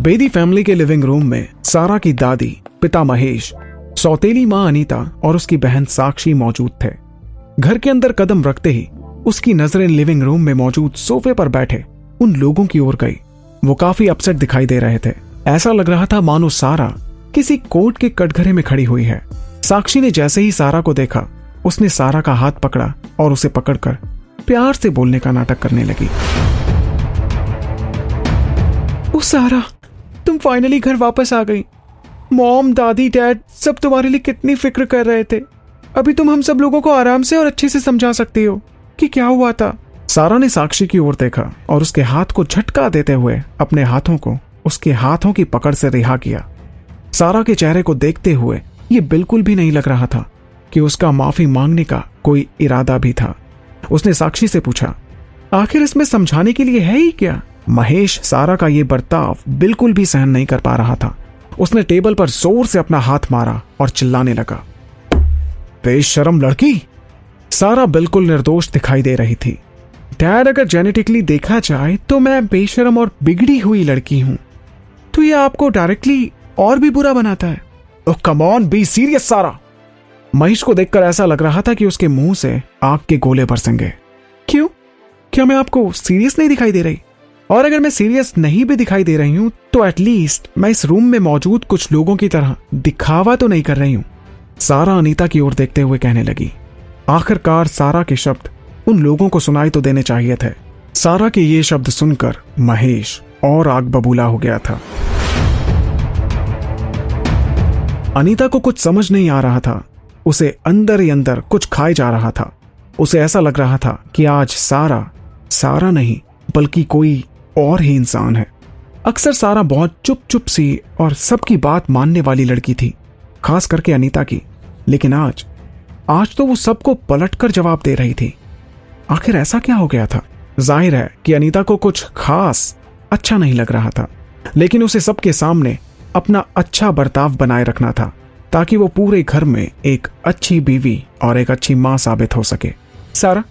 Bedi family के living room में सारा की दादी, पिता महेश, सौतेली मां अनीता और उसकी बहन साक्षी मौजूद थे। घर के अंदर कदम रखते ही उसकी नजरें लिविंग रूम में मौजूद सोफे पर बैठे उन लोगों की ओर गई। वो काफी अपसेट दिखाई दे रहे थे। ऐसा लग रहा था मानो सारा किसी कोर्ट के कटघरे में खड़ी हुई है। साक्षी ने जैसे ही सारा को देखा, उसने सारा का हाथ पकड़ा और उसे पकड़कर प्यार से बोलने का नाटक करने लगी। ओ सारा, तुम फाइनली घर वापस आ गई। मॉम, दादी, डैड सब तुम्हारे लिए कितनी फिक्र कर रहे थे। अभी तुम हम सब लोगों को आराम से और अच्छे से समझा सकती हो कि क्या हुआ था। सारा ने साक्षी की ओर देखा और उसके हाथ को झटका देते हुए अपने हाथों को उसके हाथों की पकड़ से रिहा किया। सारा के चेहरे को देखते हुए ये बिल्कुल भी नहीं लग रहा था कि उसका माफी मांगने का कोई इरादा भी था। उसने साक्षी से पूछा, आखिर इसमें समझाने के लिए है ही क्या? महेश सारा का ये बर्ताव बिल्कुल भी सहन नहीं कर पा रहा था। उसने टेबल पर जोर से अपना हाथ मारा और चिल्लाने लगा, बेशरम लड़की। सारा बिल्कुल निर्दोष दिखाई दे रही थी। डैड, अगर जेनेटिकली देखा जाए तो मैं बेशरम और बिगड़ी हुई लड़की हूं, तो ये आपको डायरेक्टली और भी बुरा बनाता है। ओह कम ऑन, बी सीरियस सारा। महेश को देखकर ऐसा लग रहा था कि उसके मुंह से आग के गोले बरसेंगे। क्यों? क्या मैं आपको सीरियस नहीं दिखाई दे रही? और अगर मैं सीरियस नहीं भी दिखाई दे रही हूं तो एटलीस्ट मैं इस रूम में मौजूद कुछ लोगों की तरह दिखावा तो नहीं कर रही हूं। सारा अनीता की ओर देखते हुए कहने लगी। आखिरकार सारा के शब्द उन लोगों को सुनाई तो देने चाहिए थे। सारा के ये शब्द सुनकर महेश और आग बबूला हो गया था। अनीता को कुछ समझ नहीं आ रहा था। उसे अंदर ही अंदर कुछ खाए जा रहा था। उसे ऐसा लग रहा था कि आज सारा नहीं बल्कि कोई और ही इंसान है। अक्सर सारा बहुत चुप चुप सी और सबकी बात मानने वाली लड़की थी, खास करके अनीता की। लेकिन आज तो वो सबको पलटकर जवाब दे रही थी। आखिर ऐसा क्या हो गया था? जाहिर है कि अनीता को कुछ खास अच्छा नहीं लग रहा था, लेकिन उसे सबके सामने अपना अच्छा बर्ताव बनाए रखना था ताकि वो पूरे घर में एक अच्छी बीवी और एक अच्छी मां साबित हो सके। सारा,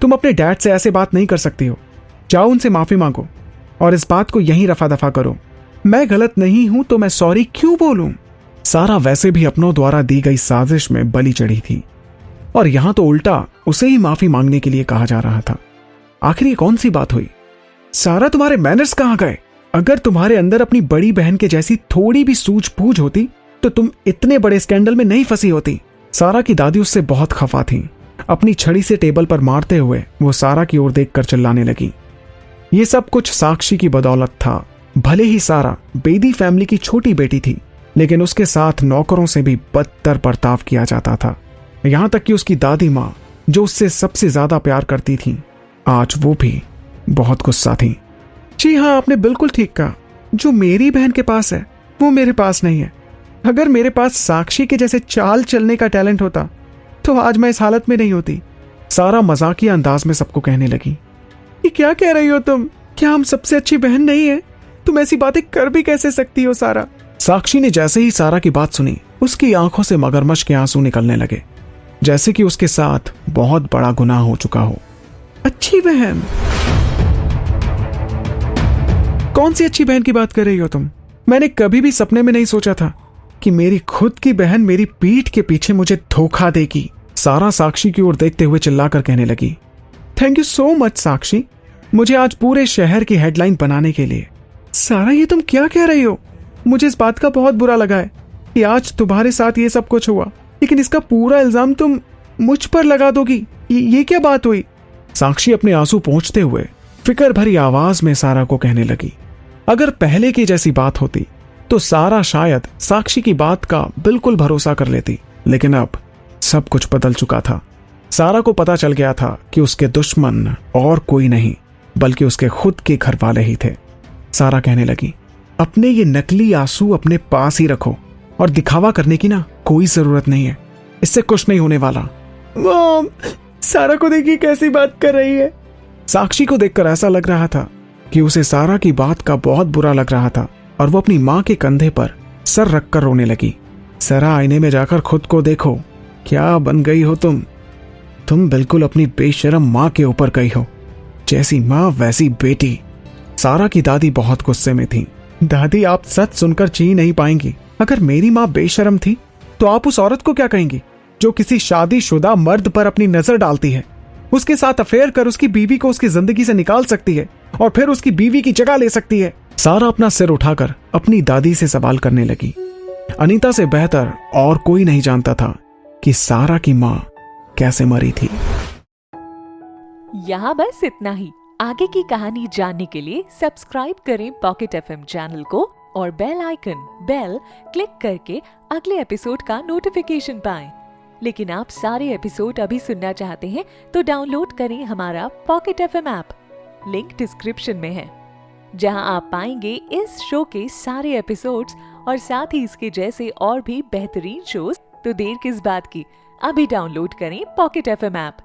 तुम अपने डैड से ऐसे बात नहीं कर सकती हो। जाओ उनसे माफी मांगो और इस बात को यहीं रफा दफा करो। मैं गलत नहीं हूं तो मैं सॉरी क्यों बोलूं? सारा वैसे भी अपनों द्वारा दी गई साजिश में बलि चढ़ी थी और यहां तो उल्टा उसे ही माफी मांगने के लिए कहा जा रहा था। आखिर ये कौन सी बात हुई? सारा, तुम्हारे मैनर्स कहां गए? अगर तुम्हारे अंदर अपनी बड़ी बहन के जैसी थोड़ी भी सूझबूझ होती तो तुम इतने बड़े स्कैंडल में नहीं फंसी होती। सारा की दादी उससे बहुत खफा थी। अपनी छड़ी से टेबल पर मारते हुए वो सारा की ओर देखकर चिल्लाने लगी। ये सब कुछ साक्षी की बदौलत था। भले ही सारा बेदी फैमिली की छोटी बेटी थी, लेकिन उसके साथ नौकरों से भी बदतर बर्ताव किया जाता था। यहां तक कि उसकी दादी मां, जो उससे सबसे ज्यादा प्यार करती थी, आज वो भी बहुत गुस्सा थी। जी हाँ, आपने बिल्कुल ठीक कहा। जो मेरी बहन के पास है वो मेरे पास नहीं है। अगर मेरे पास साक्षी के जैसे चाल चलने का टैलेंट होता तो आज मैं इस हालत में नहीं होती। सारा मजाकिया अंदाज में सबको कहने लगी। ये क्या कह रही हो तुम? क्या हम सबसे अच्छी बहन नहीं है? तुम ऐसी बातें कर भी कैसे सकती हो सारा? साक्षी ने जैसे ही सारा की बात सुनी, उसकी आंखों से मगरमच्छ के आंसू निकलने लगे, जैसे कि उसके साथ बहुत बड़ा गुनाह हो चुका हो। अच्छी बहन? कौन सी अच्छी बहन की बात कर रही हो तुम? मैंने कभी भी सपने में नहीं सोचा था कि मेरी खुद की बहन मेरी पीठ के पीछे मुझे धोखा देगी। सारा साक्षी की ओर देखते हुए चिल्लाकर कहने लगी, थैंक यू सो मच साक्षी, मुझे आज पूरे शहर की हेडलाइन बनाने के लिए। सारा, ये तुम क्या कह रही हो? मुझे इस बात का बहुत बुरा लगा है कि आज तुम्हारे साथ ये सब कुछ हुआ, लेकिन इसका पूरा इल्जाम तुम मुझ पर लगा दोगी। ये क्या बात हुई? साक्षी अपने आंसू पोंछते हुए फिक्र भरी आवाज में सारा को कहने लगी। अगर पहले की जैसी बात होती तो सारा शायद साक्षी की बात का बिल्कुल भरोसा कर लेती, लेकिन अब सब कुछ बदल चुका था। सारा को पता चल गया था कि उसके दुश्मन और कोई नहीं बल्कि उसके खुद के घर वाले ही थे। सारा कहने लगी, अपने ये नकली आंसू अपने पास ही रखो और दिखावा करने की ना कोई जरूरत नहीं है, इससे कुछ नहीं होने वाला। मॉम, सारा को देखिए कैसी बात कर रही है। साक्षी को देखकर ऐसा लग रहा था कि उसे सारा की बात का बहुत बुरा लग रहा था और वो अपनी मां के कंधे पर सर रखकर रोने लगी। सारा, आईने में जाकर खुद को देखो, क्या बन गई हो तुम बिल्कुल अपनी बेशरम मां के ऊपर गई हो। जैसी मां वैसी बेटी। सारा की दादी बहुत गुस्से में थी, दादी, आप सच सुनकर ची नहीं पाएंगी। अगर मेरी माँ बेशर्म थी तो आप उस औरत को क्या कहेंगी जो किसी शादीशुदा मर्द पर अपनी नजर डालती है, उसके साथ अफेयर कर उसकी बीवी को उसकी जिंदगी से निकाल सकती है और फिर उसकी बीवी की जगह ले सकती है। सारा अपना सिर उठाकर अपनी दादी से सवाल करने लगी। अनीता से बेहतर और कोई नहीं जानता था कि सारा की माँ कैसे मरी थी। यहाँ बस इतना ही। आगे की कहानी जानने के लिए सब्सक्राइब करें पॉकेट एफएम चैनल को और बेल आइकन क्लिक करके अगले एपिसोड का नोटिफिकेशन पाएं। लेकिन आप सारे एपिसोड अभी सुनना चाहते हैं तो डाउनलोड करें हमारा pocket FM app. Link description में है, जहां आप पाएंगे इस शो के सारे एपिसोड्स और साथ ही इसके जैसे और भी बेहतरीन शोज। तो देर किस बात की, अभी डाउनलोड करें पॉकेट एफएम ऐप।